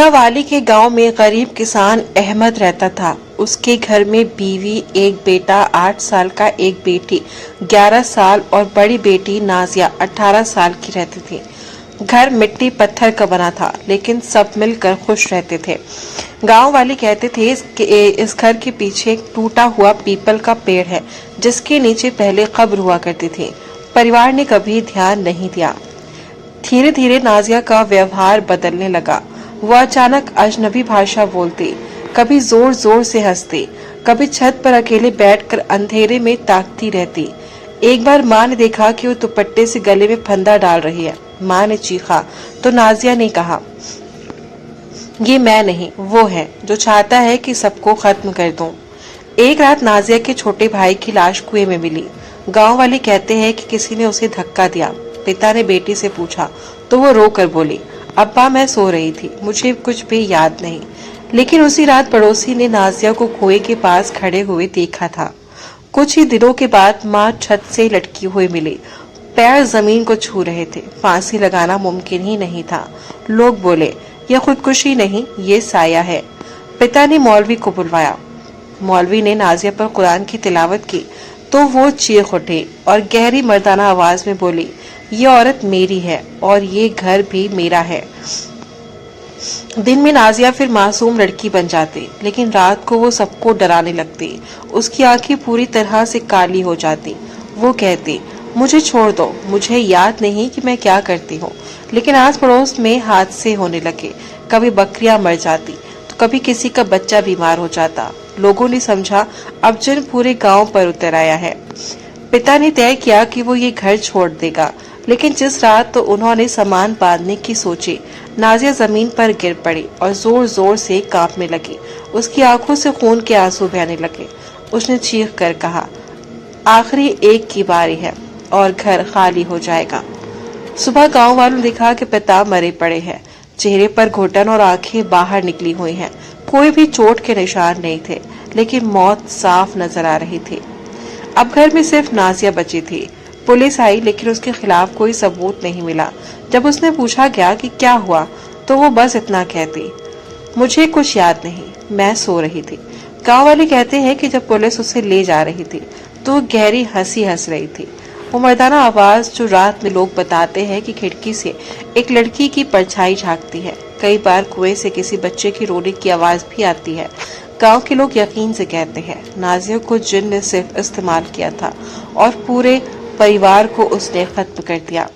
जिला वाली के गांव में गरीब किसान अहमद रहता था। उसके घर में बीवी, एक बेटा 8 साल का, एक बेटी 11 साल और बड़ी बेटी नाजिया 18 साल की रहती थी। घर मिट्टी पत्थर का बना था, लेकिन सब मिलकर खुश रहते थे। गांव वाले कहते थे इस घर के पीछे एक टूटा हुआ पीपल का पेड़ है, जिसके नीचे पहले कब्र हुआ करती थी। परिवार ने कभी ध्यान नहीं दिया। धीरे धीरे नाजिया का व्यवहार बदलने लगा। वह अचानक अजनबी भाषा बोलती, कभी जोर जोर से हंसती, कभी छत पर अकेले बैठकर अंधेरे में ताकती रहती। एक बार माँ ने देखा कि वो दुपट्टे से गले में फंदा डाल रही है। माँ ने चीखा तो नाजिया ने कहा, ये मैं नहीं, वो है जो चाहता है कि सबको खत्म कर दूं। एक रात नाजिया के छोटे भाई की लाश कुएं में मिली। गांव वाले कहते हैं कि किसी ने उसे धक्का दिया। पिता ने बेटी से पूछा तो वो रोकर बोली, अब्बा मैं सो रही थी, मुझे कुछ भी याद नहीं। लेकिन उसी रात पड़ोसी ने नाजिया को कुएं के पास खड़े हुए देखा था। कुछ ही दिनों के बाद माँ छत से लटकी हुई मिली। पैर जमीन को छू रहे थे। फांसी लगाना मुमकिन ही नहीं था। लोग बोले, यह खुदकुशी नहीं, ये साया है। पिता ने मौलवी को बुलवाया। मौलवी ने नाजिया पर कुरान की तिलावत की तो वो चीख उठी और गहरी मर्दाना आवाज में बोली, ये औरत मेरी है और ये घर भी मेरा है। दिन में नाजिया फिर मासूम लड़की बन जाती, लेकिन रात को वो सबको डराने लगती। उसकी आंखें पूरी तरह से काली हो जाती। वो कहती, मुझे छोड़ दो, मुझे याद नहीं कि मैं क्या करती हूँ। लेकिन आस पड़ोस में हादसे होने लगे। कभी बकरियां मर जाती तो कभी किसी का बच्चा बीमार हो जाता। लोगों ने समझा अब जिन पूरे गांव पर उतर आया है। पिता ने तय किया कि वो ये घर छोड़ देगा, लेकिन जिस रात तो उन्होंने सामान बांधने की सोची, नाजिया जमीन पर गिर पड़ी और जोर जोर से कांपने लगी। उसकी आंखों से खून के आंसू बहने लगे। उसने चीख कर कहा, आखिरी एक की बारी है और घर खाली हो जाएगा। सुबह गांव वालों ने देखा कि पिता मरे पड़े हैं। चेहरे पर घुटन और आंखें बाहर निकली हुई हैं। कोई भी चोट के निशान नहीं थे, लेकिन मौत साफ नजर आ रही थी। अब घर में सिर्फ नाजिया बची थी। पुलिस आई, लेकिन उसके खिलाफ कोई सबूत नहीं मिला। जब उसने पूछा गया कि क्या हुआ, तो वो बस इतना कहती, मुझे कुछ याद नहीं, मैं सो रही थी। गांव वाले कहते हैं कि जब पुलिस उसे ले जा रही थी तो वो गहरी हंसी हंस रही थी। वो मर्दाना आवाज जो रात में लोग बताते हैं कि खिड़की से एक लड़की की परछाई झांकती है। कई बार कुएं से किसी बच्चे की रोने की आवाज भी आती है। गांव के लोग यकीन से कहते हैं नाजिया को जिन ने सिर्फ इस्तेमाल किया था और पूरे परिवार को उसने खत्म कर दिया।